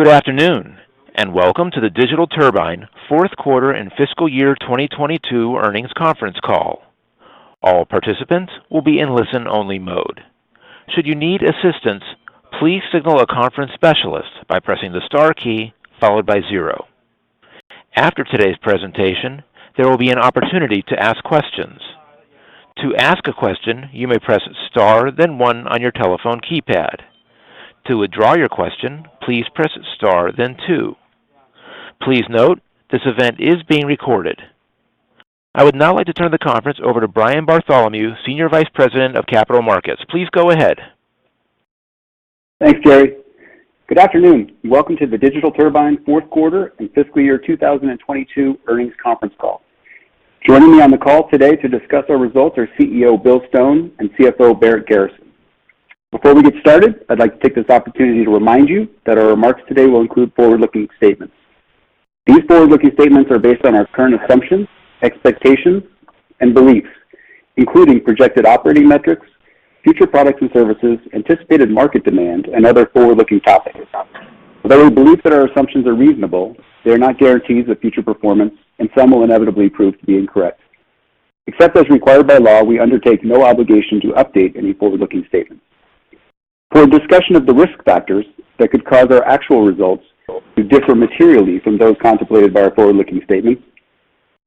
Good afternoon, and welcome to the Digital Turbine fourth quarter and fiscal year 2022 earnings conference call. All participants will be in listen-only mode. Should you need assistance, please signal a conference specialist by pressing the star key followed by 0. After today's presentation, there will be an opportunity to ask questions. To ask a question, you may press star then 1 on your telephone keypad. To withdraw your question, please press star then 2. Please note, this event is being recorded. I would now like to turn the conference over to Brian Bartholomew, Senior Vice President of Capital Markets. Please go ahead. Thanks, Jerry. Good afternoon. Welcome to the Digital Turbine fourth quarter and fiscal year 2022 earnings conference call. Joining me on the call today to discuss our results are CEO Bill Stone and CFO Barrett Garrison. Before we get started, I'd like to take this opportunity to remind you that our remarks today will include forward-looking statements. These forward-looking statements are based on our current assumptions, expectations, and beliefs, including projected operating metrics, future products and services, anticipated market demand, and other forward-looking topics. Although we believe that our assumptions are reasonable, they are not guarantees of future performance, and some will inevitably prove to be incorrect. Except as required by law, we undertake no obligation to update any forward-looking statements. For a discussion of the risk factors that could cause our actual results to differ materially from those contemplated by our forward-looking statements,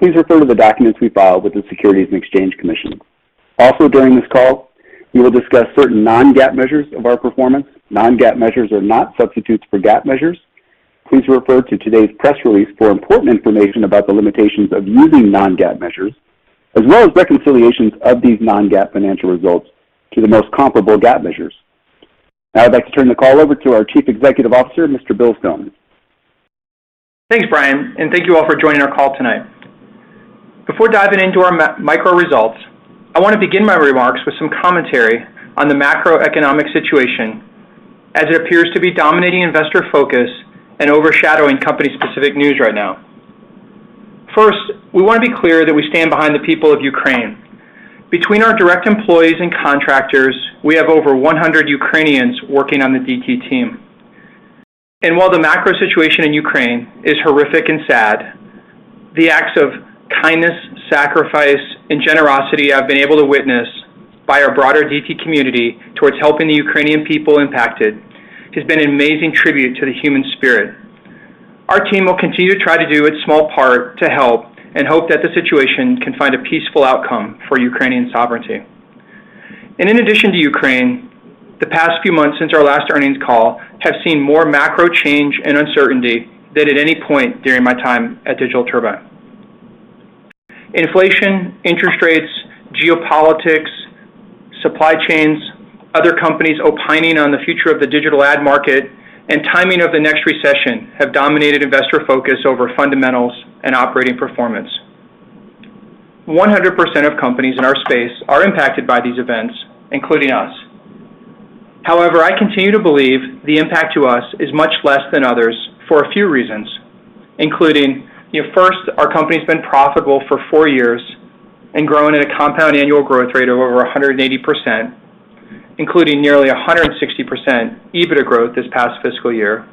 please refer to the documents we file with the Securities and Exchange Commission. Also during this call, we will discuss certain non-GAAP measures of our performance. Non-GAAP measures are not substitutes for GAAP measures. Please refer to today's press release for important information about the limitations of using non-GAAP measures, as well as reconciliations of these non-GAAP financial results to the most comparable GAAP measures. Now I'd like to turn the call over to our Chief Executive Officer, Mr. Bill Stone. Thanks, Brian, and thank you all for joining our call tonight. Before diving into our micro results, I want to begin my remarks with some commentary on the macroeconomic situation as it appears to be dominating investor focus and overshadowing company-specific news right now. First, we want to be clear that we stand behind the people of Ukraine. Between our direct employees and contractors, we have over 100 Ukrainians working on the DT team. And while the macro situation in Ukraine is horrific and sad, the acts of kindness, sacrifice, and generosity I've been able to witness by our broader DT community towards helping the Ukrainian people impacted has been an amazing tribute to the human spirit. Our team will continue to try to do its small part to help and hope that the situation can find a peaceful outcome for Ukrainian sovereignty. And in addition to Ukraine, the past few months since our last earnings call have seen more macro change and uncertainty than at any point during my time at Digital Turbine. Inflation, interest rates, geopolitics, supply chains, other companies opining on the future of the digital ad market, and timing of the next recession have dominated investor focus over fundamentals and operating performance. 100% of companies in our space are impacted by these events, including us. However, I continue to believe the impact to us is much less than others for a few reasons, including, first, our company's been profitable for 4 years and growing at a compound annual growth rate of over 180%, including nearly 160% EBITDA growth this past fiscal year.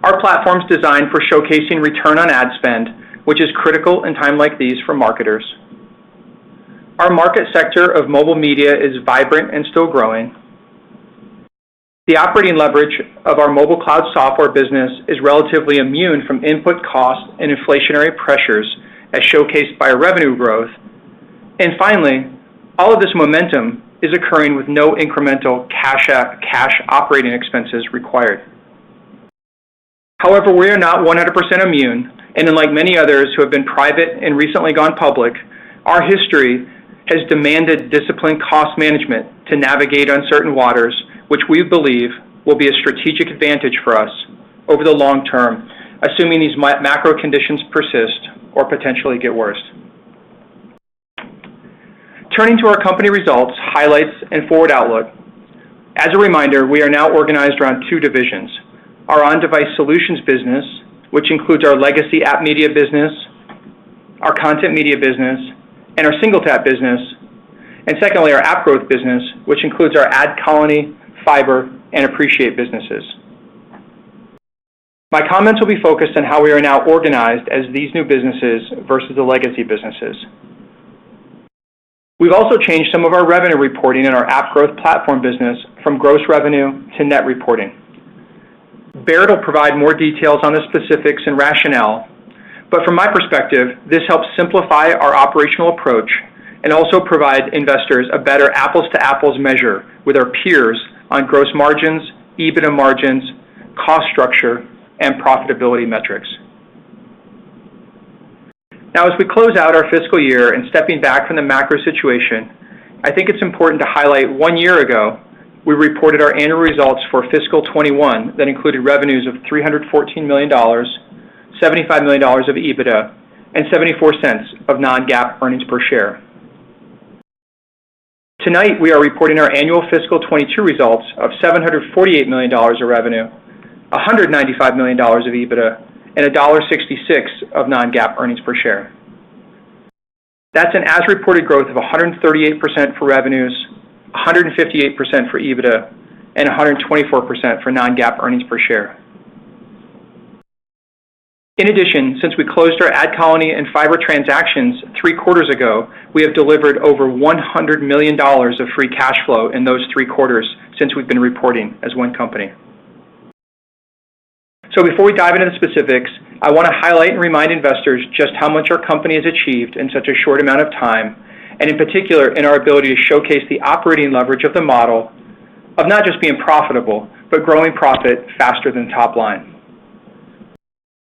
Our platform's designed for showcasing return on ad spend, which is critical in times like these for marketers. Our market sector of mobile media is vibrant and still growing. The operating leverage of our mobile cloud software business is relatively immune from input costs and inflationary pressures as showcased by our revenue growth. And finally, all of this momentum is occurring with no incremental cash operating expenses required. However, we are not 100% immune, and unlike many others who have been private and recently gone public, our history has demanded disciplined cost management to navigate uncertain waters, which we believe will be a strategic advantage for us over the long term, assuming these macro conditions persist or potentially get worse. Turning to our company results, highlights, and forward outlook. As a reminder, we are now organized around 2 divisions. Our on-device solutions business, which includes our legacy app media business, our content media business, and our SingleTap business. And secondly, our app growth business, which includes our Ad Colony, Fiber, and Appreciate businesses. My comments will be focused on how we are now organized as these new businesses versus the legacy businesses. We've also changed some of our revenue reporting in our App Growth Platform business from gross revenue to net reporting. Barrett will provide more details on the specifics and rationale, but from my perspective, this helps simplify our operational approach and also provide investors a better apples-to-apples measure with our peers on gross margins, EBITDA margins, cost structure, and profitability metrics. Now, as we close out our fiscal year and stepping back from the macro situation, I think it's important to highlight 1 year ago, we reported our annual results for fiscal 21 that included revenues of $314 million, $75 million of EBITDA, and 74 cents of non-GAAP earnings per share. Tonight, we are reporting our annual fiscal 22 results of $748 million of revenue, $195 million of EBITDA, and $1.66 of non-GAAP earnings per share. That's an as-reported growth of 138% for revenues, 158% for EBITDA, and 124% for non-GAAP earnings per share. In addition, since we closed our AdColony and Fiber transactions 3 quarters ago, we have delivered over $100 million of free cash flow in those 3 quarters since we've been reporting as one company. So before we dive into the specifics, I want to highlight and remind investors just how much our company has achieved in such a short amount of time, and in particular in our ability to showcase the operating leverage of the model of not just being profitable, but growing profit faster than top line.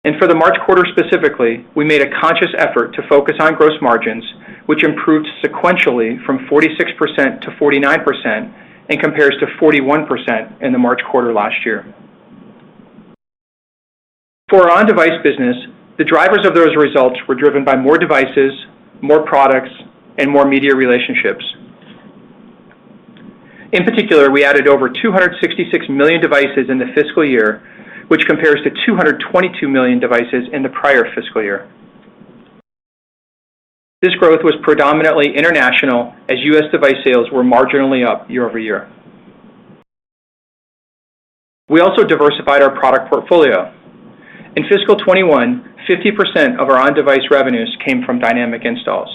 And for the March quarter specifically, we made a conscious effort to focus on gross margins, which improved sequentially from 46% to 49% and compares to 41% in the March quarter last year. For our on-device business, the drivers of those results were driven by more devices, more products, and more media relationships. In particular, we added over 266 million devices in the fiscal year, which compares to 222 million devices in the prior fiscal year. This growth was predominantly international, as U.S. device sales were marginally up year over year. We also diversified our product portfolio. In fiscal 21, 50% of our on-device revenues came from dynamic installs.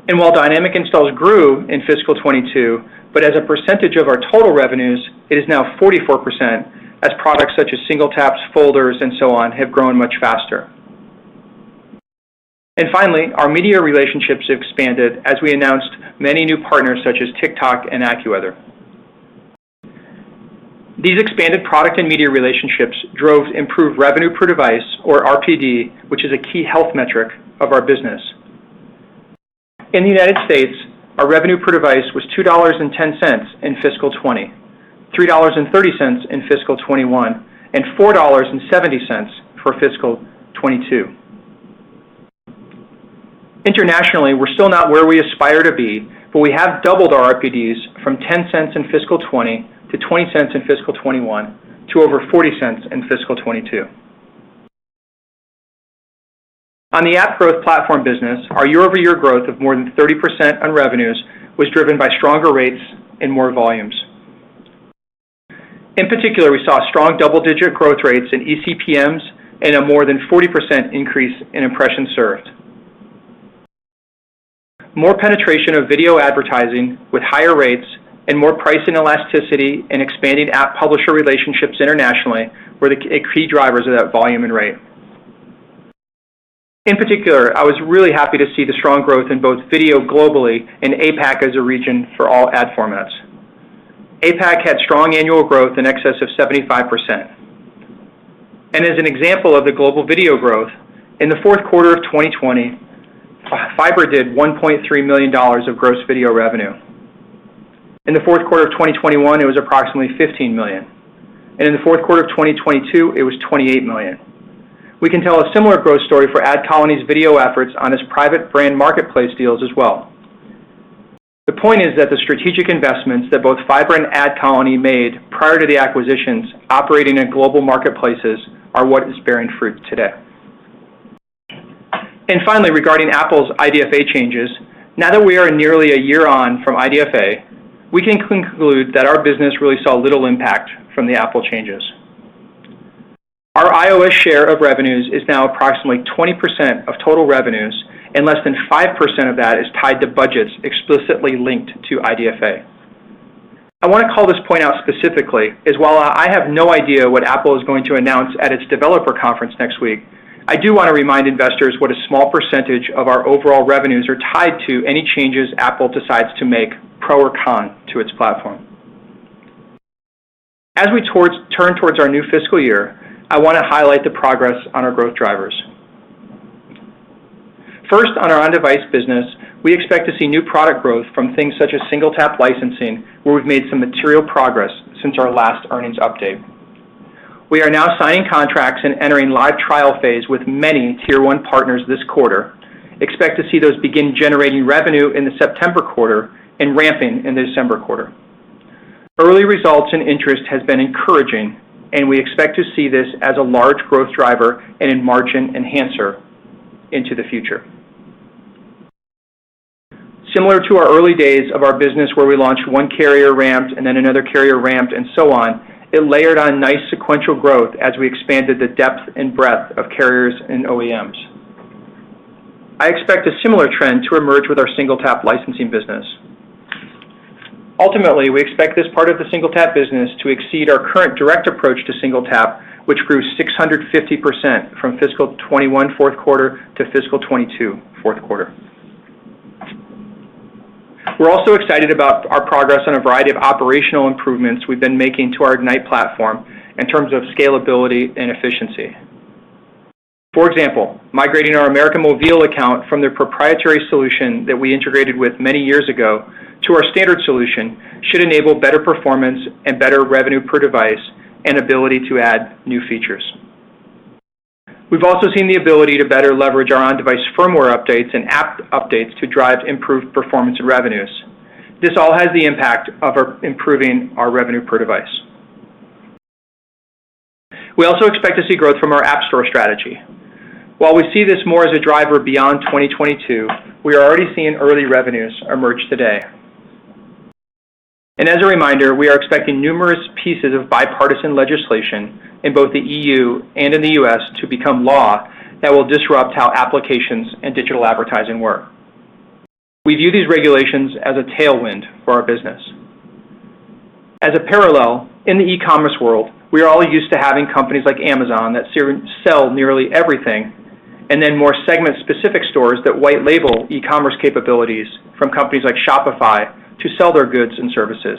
And while dynamic installs grew in fiscal 22, but as a percentage of our total revenues, it is now 44%, as products such as single taps, folders, and so on have grown much faster. And finally, our media relationships expanded as we announced many new partners such as TikTok and AccuWeather. These expanded product and media relationships drove improved revenue per device, or RPD, which is a key health metric of our business. In the United States, our revenue per device was $2.10 in fiscal 20, $3.30 in fiscal 21, and $4.70 for fiscal 22. Internationally, we're still not where we aspire to be, but we have doubled our RPDs from 10 cents in fiscal 20 to 20 cents in fiscal 21 to over 40 cents in fiscal 22. On the App Growth Platform business, our year-over-year growth of more than 30% on revenues was driven by stronger rates and more volumes. In particular, we saw strong double-digit growth rates in eCPMs and a more than 40% increase in impressions served. More penetration of video advertising with higher rates and more price inelasticity and expanding app publisher relationships internationally were the key drivers of that volume and rate. In particular, I was really happy to see the strong growth in both video globally and APAC as a region for all ad formats. APAC had strong annual growth in excess of 75%. And as an example of the global video growth, in the fourth quarter of 2020, Fiber did $1.3 million of gross video revenue. In the fourth quarter of 2021, it was approximately $15 million. And in the fourth quarter of 2022, it was $28 million. We can tell a similar growth story for AdColony's video efforts on its private brand marketplace deals as well. The point is that the strategic investments that both Fiber and AdColony made prior to the acquisitions operating in global marketplaces are what is bearing fruit today. And finally, regarding Apple's IDFA changes, now that we are nearly a year on from IDFA, we can conclude that our business really saw little impact from the Apple changes. Our iOS share of revenues is now approximately 20% of total revenues, and less than 5% of that is tied to budgets explicitly linked to IDFA. I want to call this point out specifically, as while I have no idea what Apple is going to announce at its developer conference next week, I do want to remind investors what a small percentage of our overall revenues are tied to any changes Apple decides to make, pro or con, to its platform. As we turn towards our new fiscal year, I want to highlight the progress on our growth drivers. First, on our on-device business, we expect to see new product growth from things such as single-tap licensing, where we've made some material progress since our last earnings update. We are now signing contracts and entering live trial phase with many Tier 1 partners this quarter. Expect to see those begin generating revenue in the September quarter and ramping in the December quarter. Early results and interest has been encouraging, and we expect to see this as a large growth driver and a margin enhancer into the future. Similar to our early days of our business where we launched one carrier ramped and then another carrier ramped and so on, it layered on nice sequential growth as we expanded the depth and breadth of carriers and OEMs. I expect a similar trend to emerge with our single-tap licensing business. Ultimately, we expect this part of the single-tap business to exceed our current direct approach to single-tap, which grew 650% from fiscal 21 fourth quarter to fiscal 22 fourth quarter. We're also excited about our progress on a variety of operational improvements we've been making to our Ignite platform in terms of scalability and efficiency. For example, migrating our American Mobile account from their proprietary solution that we integrated with many years ago to our standard solution should enable better performance and better revenue per device and ability to add new features. We've also seen the ability to better leverage our on-device firmware updates and app updates to drive improved performance and revenues. This all has the impact of improving our revenue per device. We also expect to see growth from our App Store strategy. While we see this more as a driver beyond 2022, we are already seeing early revenues emerge today. And as a reminder, we are expecting numerous pieces of bipartisan legislation in both the EU and in the US to become law that will disrupt how applications and digital advertising work. We view these regulations as a tailwind for our business. As a parallel, in the e-commerce world, we are all used to having companies like Amazon that sell nearly everything, and then more segment-specific stores that white label e-commerce capabilities from companies like Shopify to sell their goods and services.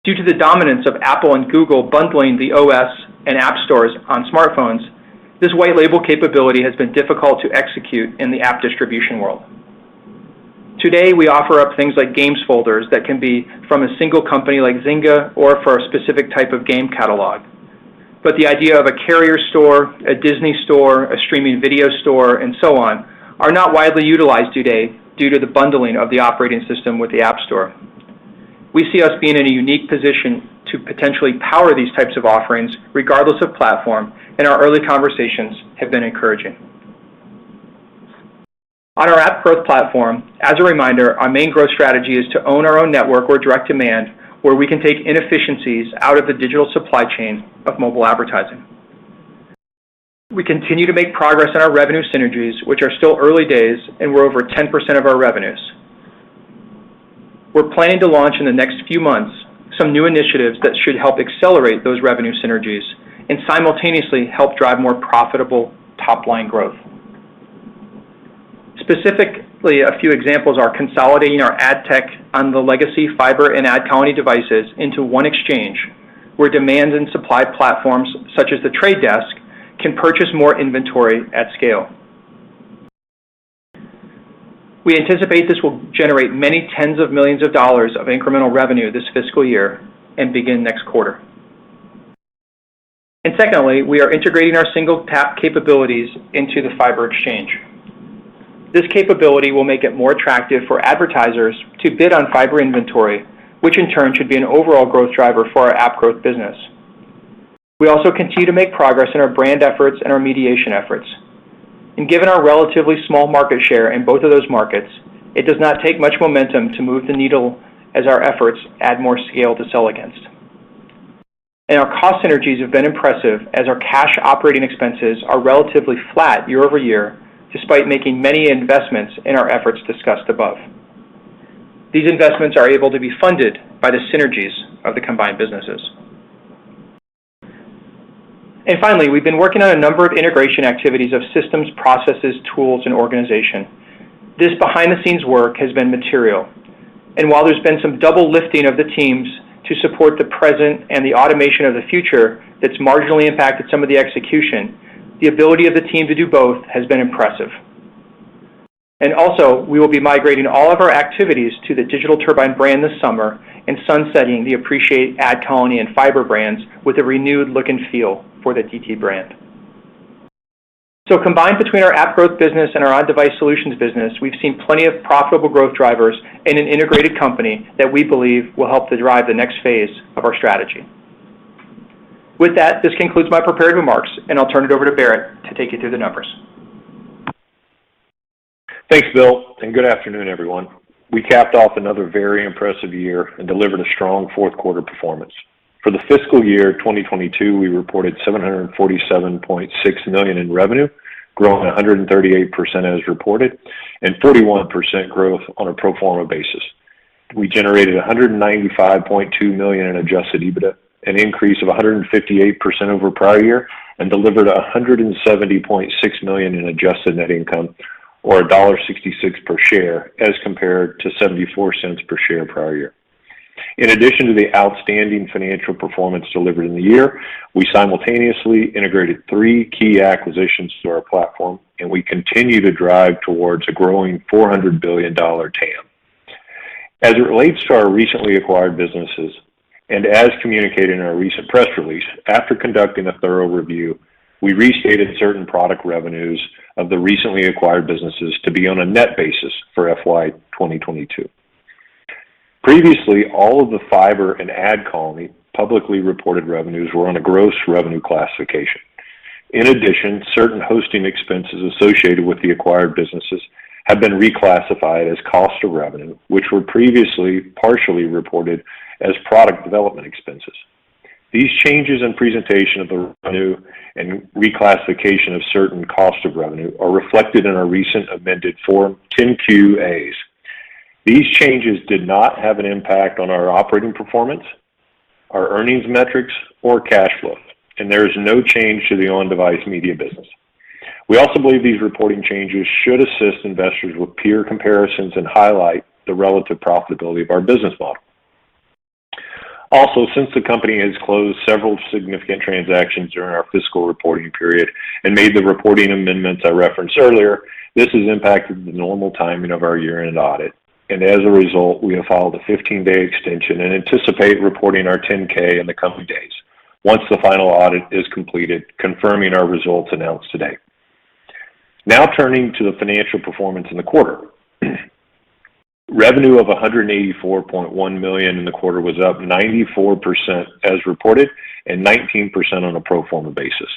Due to the dominance of Apple and Google bundling the OS and app stores on smartphones, this white label capability has been difficult to execute in the app distribution world. Today, we offer up things like games folders that can be from a single company like Zynga or for a specific type of game catalog. But the idea of a carrier store, a Disney store, a streaming video store, and so on are not widely utilized today due to the bundling of the operating system with the App Store. We see us being in a unique position to potentially power these types of offerings regardless of platform, and our early conversations have been encouraging. On our app growth platform, as a reminder, our main growth strategy is to own our own network or direct demand where we can take inefficiencies out of the digital supply chain of mobile advertising. We continue to make progress on our revenue synergies, which are still early days and we're over 10% of our revenues. We're planning to launch in the next few months some new initiatives that should help accelerate those revenue synergies and simultaneously help drive more profitable top-line growth. Specifically, a few examples are consolidating our ad tech on the legacy fiber and ad colony devices into one exchange, where demand and supply platforms such as the trade desk can purchase more inventory at scale. We anticipate this will generate many tens of millions of dollars of incremental revenue this fiscal year and begin next quarter. And secondly, we are integrating our single tap capabilities into the fiber exchange. This capability will make it more attractive for advertisers to bid on fiber inventory, which in turn should be an overall growth driver for our app growth business. We also continue to make progress in our brand efforts and our mediation efforts. And given our relatively small market share in both of those markets, it does not take much momentum to move the needle as our efforts add more scale to sell against. and our cost synergies have been impressive as our cash operating expenses are relatively flat year over year, despite making many investments in our efforts discussed above. These investments are able to be funded by the synergies of the combined businesses. And finally, we've been working on a number of integration activities of systems, processes, tools, and organization. This behind-the-scenes work has been material. And while there's been some double lifting of the teams to support the present and the automation of the future that's marginally impacted some of the execution, the ability of the team to do both has been impressive. And also, we will be migrating all of our activities to the Digital Turbine brand this summer and sunsetting the Appreciate, AdColony, and Fiber brands with a renewed look and feel for the DT brand. So combined between our app growth business and our on-device solutions business, we've seen plenty of profitable growth drivers in an integrated company that we believe will help to drive the next phase of our strategy. With that, this concludes my prepared remarks, and I'll turn it over to Barrett to take you through the numbers. Thanks, Bill, and good afternoon, everyone. We capped off another very impressive year and delivered a strong fourth quarter performance. For the fiscal year 2022, we reported $747.6 million in revenue, growing 138% as reported, and 41% growth on a pro forma basis. We generated $195.2 million in adjusted EBITDA, an increase of 158% over prior year, and delivered $170.6 million in adjusted net income, or $1.66 per share, as compared to 74 cents per share prior year. In addition to the outstanding financial performance delivered in the year, we simultaneously integrated 3 key acquisitions to our platform, and we continue to drive towards a growing $400 billion TAM. As it relates to our recently acquired businesses, and as communicated in our recent press release, after conducting a thorough review, we restated certain product revenues of the recently acquired businesses to be on a net basis for FY 2022. Previously, all of the Fiber and AdColony publicly reported revenues were on a gross revenue classification. In addition, certain hosting expenses associated with the acquired businesses have been reclassified as cost of revenue, which were previously partially reported as product development expenses. These changes in presentation of the revenue and reclassification of certain cost of revenue are reflected in our recent amended Form 10-Q/As. These changes did not have an impact on our operating performance, our earnings metrics, or cash flow, and there is no change to the on-device media business. We also believe these reporting changes should assist investors with peer comparisons and highlight the relative profitability of our business model. Also, since the company has closed several significant transactions during our fiscal reporting period and made the reporting amendments I referenced earlier, this has impacted the normal timing of our year-end audit. And as a result, we have filed a 15-day extension and anticipate reporting our 10-K in the coming days, once the final audit is completed, confirming our results announced today. Now turning to the financial performance in the quarter. Revenue of $184.1 million in the quarter was up 94% as reported and 19% on a pro forma basis.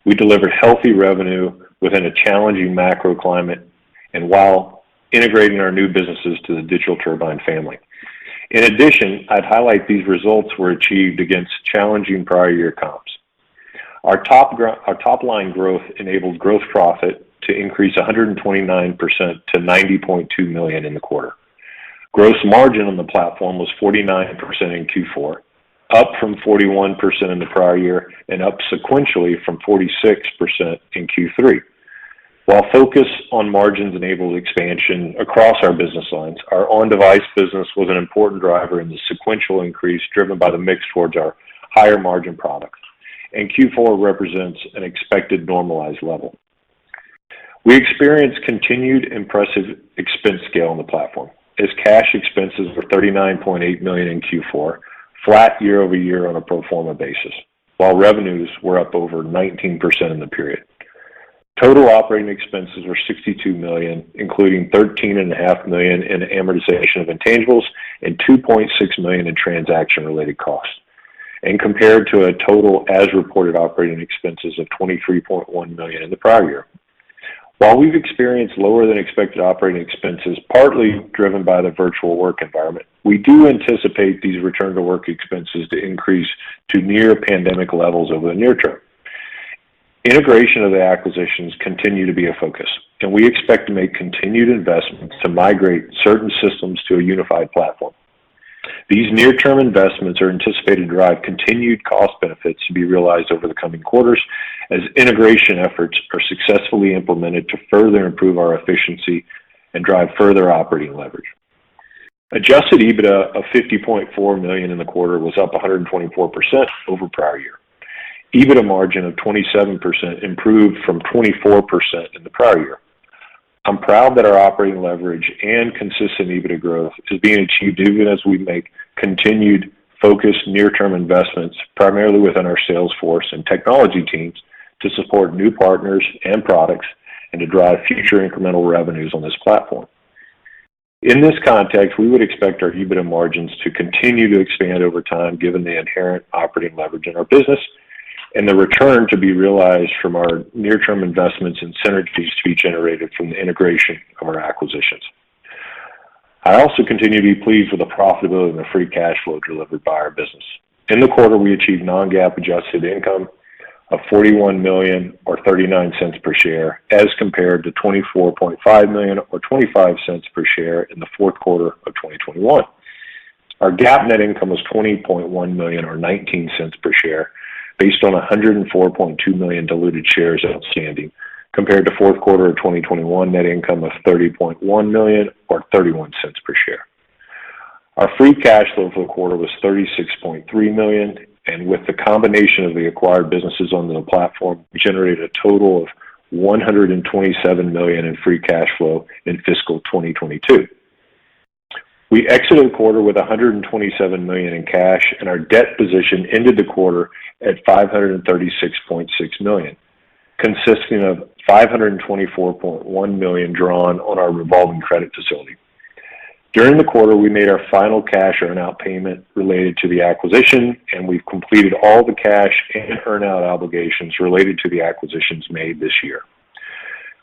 We delivered healthy revenue within a challenging macro climate and while integrating our new businesses to the Digital Turbine family. In addition, I'd highlight these results were achieved against challenging prior year comps. Our top line growth enabled gross profit to increase 129% to $90.2 million in the quarter. Gross margin on the platform was 49% in Q4, up from 41% in the prior year and up sequentially from 46% in Q3. While focus on margins enabled expansion across our business lines, our on-device business was an important driver in the sequential increase driven by the mix towards our higher margin products, and Q4 represents an expected normalized level. We experienced continued impressive expense scale on the platform, as cash expenses were $39.8 million in Q4, flat year over year on a pro forma basis, while revenues were up over 19% in the period. Total operating expenses were $62 million, including $13.5 million in amortization of intangibles and $2.6 million in transaction-related costs, and compared to a total as-reported operating expenses of $23.1 million in the prior year. While we've experienced lower than expected operating expenses, partly driven by the virtual work environment, we do anticipate these return-to-work expenses to increase to near pandemic levels over the near term. Integration of the acquisitions continue to be a focus, and we expect to make continued investments to migrate certain systems to a unified platform. These near-term investments are anticipated to drive continued cost benefits to be realized over the coming quarters as integration efforts are successfully implemented to further improve our efficiency and drive further operating leverage. Adjusted EBITDA of $50.4 million in the quarter was up 124% over prior year. EBITDA margin of 27% improved from 24% in the prior year. I'm proud that our operating leverage and consistent EBITDA growth is being achieved even as we make continued focused near-term investments, primarily within our sales force and technology teams, to support new partners and products and to drive future incremental revenues on this platform. In this context, we would expect our EBITDA margins to continue to expand over time given the inherent operating leverage in our business and the return to be realized from our near-term investments and synergies to be generated from the integration of our acquisitions. I also continue to be pleased with the profitability and the free cash flow delivered by our business. In the quarter, we achieved non-GAAP adjusted income of $41 million or 39 cents per share as compared to $24.5 million or 25 cents per share in the fourth quarter of 2021. Our GAAP net income was $20.1 million or 19 cents per share based on 104.2 million diluted shares outstanding, compared to fourth quarter of 2021 net income of $30.1 million or 31 cents per share. Our free cash flow for the quarter was $36.3 million, and with the combination of the acquired businesses on the platform, we generated a total of $127 million in free cash flow in fiscal 2022. We exited the quarter with $127 million in cash, and our debt position ended the quarter at $536.6 million, consisting of $524.1 million drawn on our revolving credit facility. During the quarter, we made our final cash earn-out payment related to the acquisition, and we've completed all the cash and earn-out obligations related to the acquisitions made this year.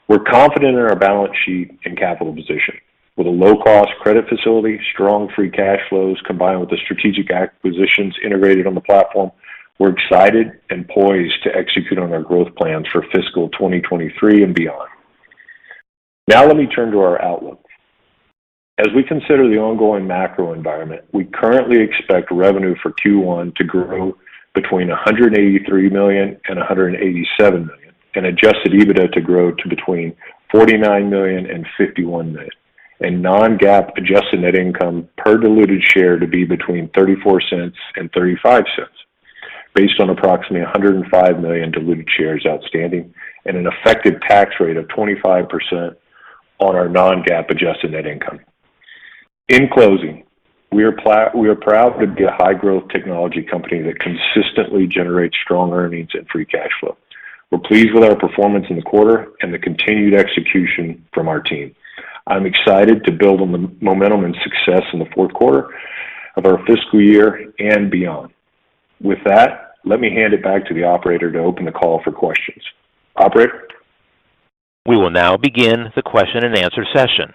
We're confident in our balance sheet and capital position. With a low-cost credit facility, strong free cash flows, combined with the strategic acquisitions integrated on the platform, we're excited and poised to execute on our growth plans for fiscal 2023 and beyond. Now let me turn to our outlook. As we consider the ongoing macro environment, we currently expect revenue for Q1 to grow between $183 million and $187 million, and adjusted EBITDA to grow to between $49 million and $51 million, and non-GAAP adjusted net income per diluted share to be between 34 cents and 35 cents, based on approximately 105 million diluted shares outstanding and an effective tax rate of 25% on our non-GAAP adjusted net income. In closing, we are proud to be a high-growth technology company that consistently generates strong earnings and free cash flow. We're pleased with our performance in the quarter and the continued execution from our team. I'm excited to build on the momentum and success in the fourth quarter of our fiscal year and beyond. With that, let me hand it back to the operator to open the call for questions. Operator? We will now begin the question and answer session.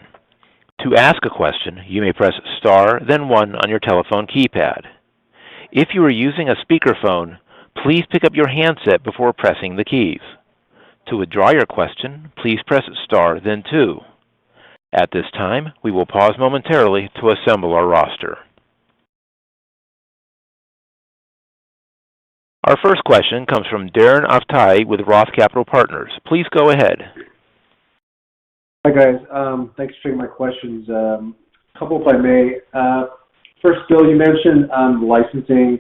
To ask a question, you may press star, then one on your telephone keypad. If you are using a speakerphone, please pick up your handset before pressing the keys. To withdraw your question, please press star, then two. At this time, we will pause momentarily to assemble our roster. Our first question comes from Darren Aftahi with Roth Capital Partners. Please go ahead. Hi, guys. Thanks for taking my questions. A couple, if I may. First, Bill, you mentioned the licensing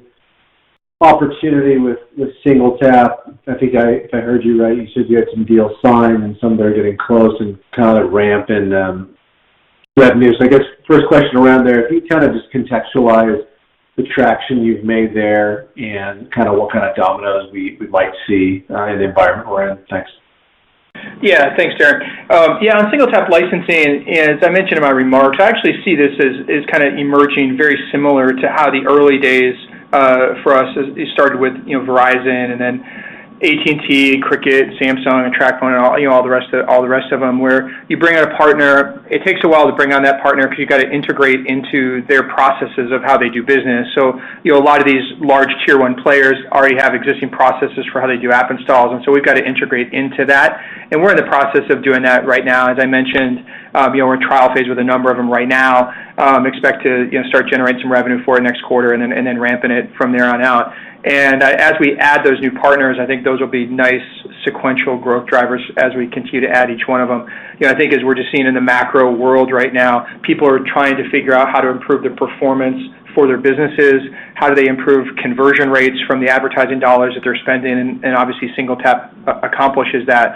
opportunity with SingleTap. I think if I heard you right, you said you had some deals signed and some that are getting close and kind of ramp in revenue. So I guess first question around there, if you kind of just contextualize the traction you've made there and kind of what kind of dominoes we might see in the environment we're in. Thanks. Yeah, thanks, Darren. On SingleTap licensing, as I mentioned in my remarks, I actually see this as kind of emerging very similar to how the early days for us, it started with Verizon, and then AT&T, Cricket, Samsung, and TracFone, and all the rest of them. Where you bring on a partner, it takes a while to bring on that partner because you got to integrate into their processes of how they do business. So a lot of these large tier one players already have existing processes for how they do app installs, and so we've got to integrate into that. And we're in the process of doing that right now. As I mentioned, we're in trial phase with a number of them right now. Expect to start generating some revenue for it next quarter, and then ramping it from there on out. And as we add those new partners, I think those will be nice sequential growth drivers as we continue to add each one of them. I think as we're just seeing in the macro world right now, people are trying to figure out how to improve their performance for their businesses. How do they improve conversion rates from the advertising dollars that they're spending? And obviously SingleTap accomplishes that.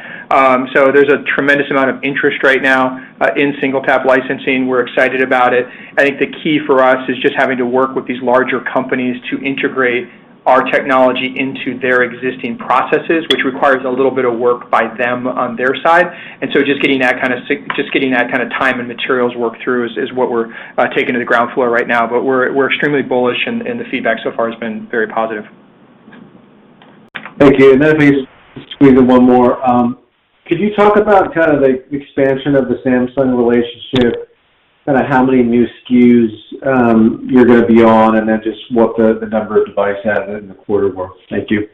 So there's a tremendous amount of interest right now in SingleTap licensing. We're excited about it. I think the key for us is just having to work with these larger companies to integrate our technology into their existing processes, which requires a little bit of work by them on their side. And so just getting that kind of time and materials work through is what we're taking to the ground floor right now. But we're extremely bullish, and the feedback so far has been very positive. Thank you. And then if we squeeze in one more, could you talk about kind of the expansion of the Samsung relationship? Kind of how many new SKUs you're going to be on, and then just what the number of devices in the quarter were. Thank you.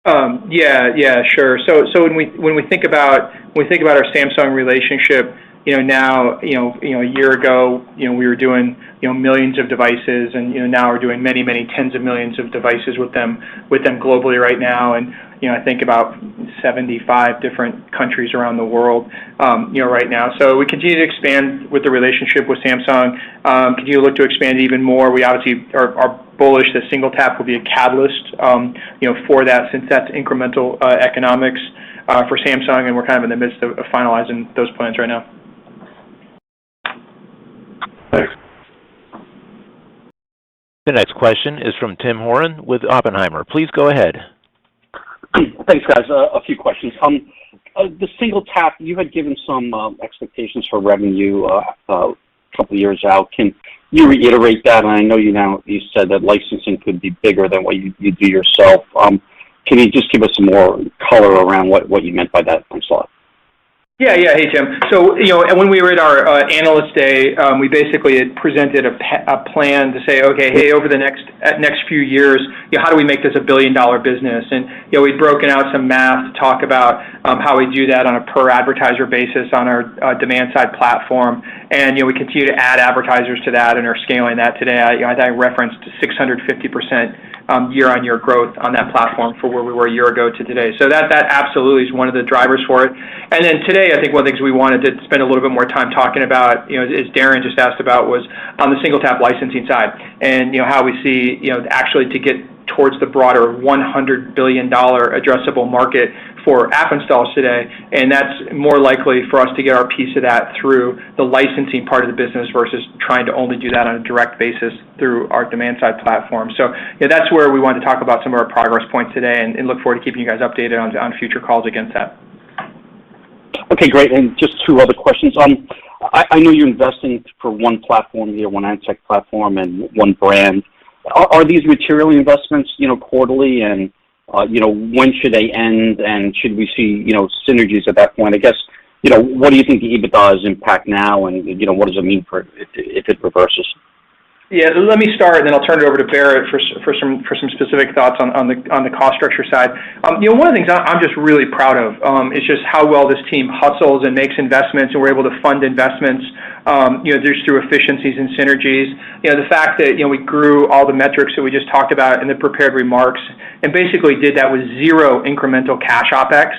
Yeah, sure. So when we think about our Samsung relationship, now a year ago, we were doing millions of devices, and now we're doing many tens of millions of devices with them globally right now, and I think about 75 different countries around the world, right now. So we continue to expand with the relationship with Samsung. Continue to look to expand even more. We obviously are bullish that SingleTap will be a catalyst, for that, since that's incremental economics for Samsung, and we're kind of in the midst of finalizing those plans right now. Thanks. The next question is from Tim Horan with Oppenheimer. Please go ahead. Thanks, guys. A few questions. The SingleTap, you had given some expectations for revenue a couple of years out. Can you reiterate that? And I know you said that licensing could be bigger than what you do yourself. Can you just give us some more color around what you meant by that? Thanks a lot. Yeah. Hey, Tim. So, when we were at our analyst day, we basically had presented a plan to say, okay, hey, over the next few years, how do we make this $1 billion business? And we'd broken out some math to talk about how we do that on a per advertiser basis on our demand side platform. And we continue to add advertisers to that and are scaling that today. I referenced 650% year-on-year growth on that platform for where we were a year ago to today. So that absolutely is one of the drivers for it. And then today, I think one of the things we wanted to spend a little bit more time talking about, as Darren just asked about, was on the SingleTap licensing side, and how we see, actually to get towards the broader $100 billion addressable market for app installs today, and that's more likely for us to get our piece of that through the licensing part of the business versus trying to only do that on a direct basis through our demand side platform. So that's where we wanted to talk about some of our progress points today, and look forward to keeping you guys updated on future calls against that. Okay, great. And just two other questions. I know you're investing for one platform here, one ad tech platform, and one brand. Are these material investments, quarterly, and when should they end, and should we see, synergies at that point? I guess, what do you think the EBITDA's impact now, and what does it mean if it reverses? Yeah, let me start, and then I'll turn it over to Barrett for some specific thoughts on the cost structure side. One of the things I'm just really proud of is just how well this team hustles and makes investments, and we're able to fund investments, just through efficiencies and synergies. The fact that we grew all the metrics that we just talked about in the prepared remarks, and basically did that with zero incremental cash OpEx.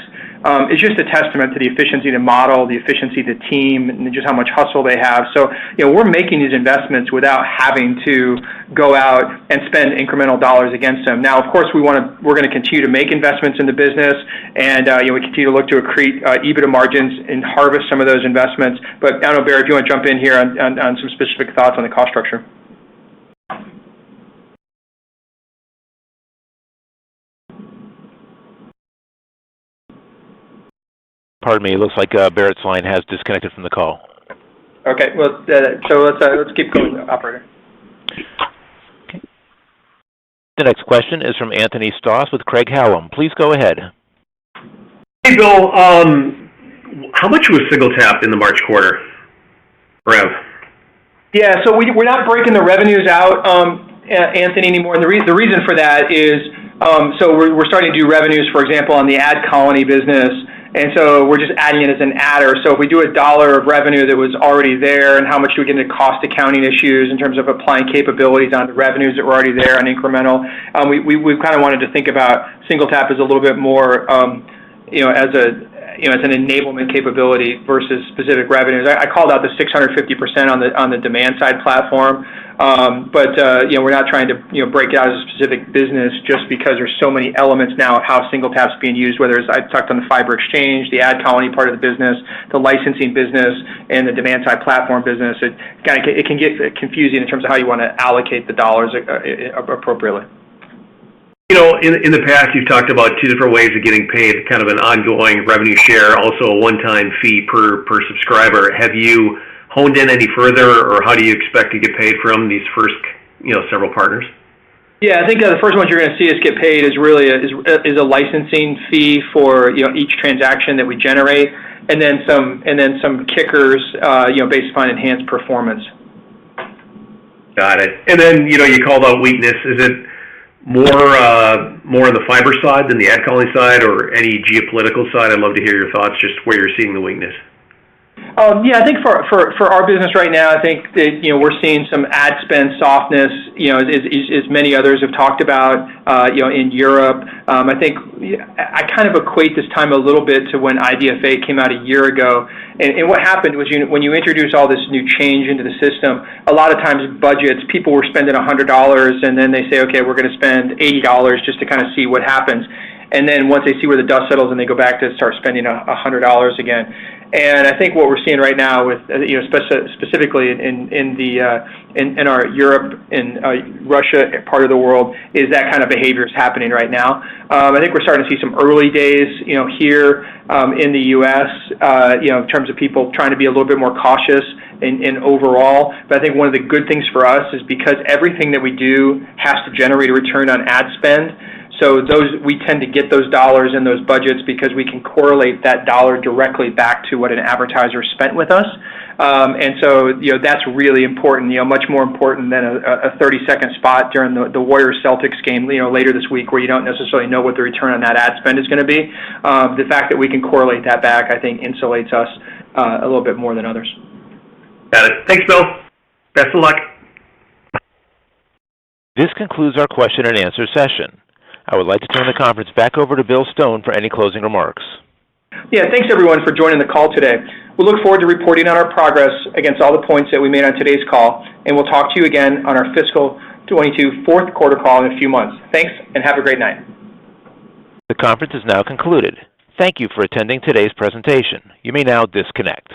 It's just a testament to the efficiency of the model, the efficiency of the team, and just how much hustle they have. So, we're making these investments without having to go out and spend incremental dollars against them. Now, of course, we're going to continue to make investments in the business, and we continue to look to accrete EBITDA margins and harvest some of those investments. But I don't know, Barrett, if you want to jump in here on some specific thoughts on the cost structure. Pardon me, it looks like Barrett's line has disconnected from the call. Okay, well, so let's keep going, operator. Okay. The next question is from Anthony Stoss with Craig-Hallum. Please go ahead. Hey, Bill. How much was SingleTap in the March quarter? Rev. Yeah, so we're not breaking the revenues out, Anthony, anymore. And the reason for that is, so we're starting to do revenues, for example, on the ad colony business. And so we're just adding it as an adder. So if we do $1 of revenue that was already there, and how much do we get into cost accounting issues in terms of applying capabilities on the revenues that were already there on incremental, we kind of wanted to think about SingleTap as a little bit more, as an enablement capability versus specific revenues. I called out the 650% on the demand side platform, but we're not trying to break it out as a specific business just because there's so many elements now of how SingleTap's being used. Whether it's I talked on the fiber exchange, the ad colony part of the business, the licensing business, and the demand side platform business. It can get confusing in terms of how you want to allocate the dollars appropriately. In the past, you've talked about two different ways of getting paid, kind of an ongoing revenue share, also a one-time fee per subscriber. Have you honed in any further, or how do you expect to get paid from these first, several partners? Yeah, I think the first one you're going to see us get paid is really is a licensing fee for each transaction that we generate, and then some kickers based upon enhanced performance. Got it. And then you called out weakness. Is it more on the fiber side than the ad colony side, or any geopolitical side? I'd love to hear your thoughts, just where you're seeing the weakness. I think for our business right now, I think that we're seeing some ad spend softness, as many others have talked about, in Europe. I think I kind of equate this time a little bit to when IDFA came out a year ago. And what happened was when you introduce all this new change into the system, a lot of times budgets, people were spending $100, and then they say, okay, we're going to spend $80 just to kind of see what happens. And then once they see where the dust settles, and they go back to start spending $100 again. And I think what we're seeing right now, with specifically in our Europe and Russia part of the world, is that kind of behavior is happening right now. I think we're starting to see some early days, here in the U.S. In terms of people trying to be a little bit more cautious in overall. But I think one of the good things for us is because everything that we do has to generate a return on ad spend. So we tend to get those dollars in those budgets because we can correlate that dollar directly back to what an advertiser spent with us. And so, that's really important, much more important than a 30-second spot during the Warriors-Celtics game, later this week, where you don't necessarily know what the return on that ad spend is going to be. The fact that we can correlate that back, I think, insulates us a little bit more than others. Got it. Thanks, Bill. Best of luck. This concludes our question and answer session. I would like to turn the conference back over to Bill Stone for any closing remarks. Yeah, thanks everyone for joining the call today. We look forward to reporting on our progress against all the points that we made on today's call, and we'll talk to you again on our fiscal 22 fourth quarter call in a few months. Thanks, and have a great night. The conference is now concluded. Thank you for attending today's presentation. You may now disconnect.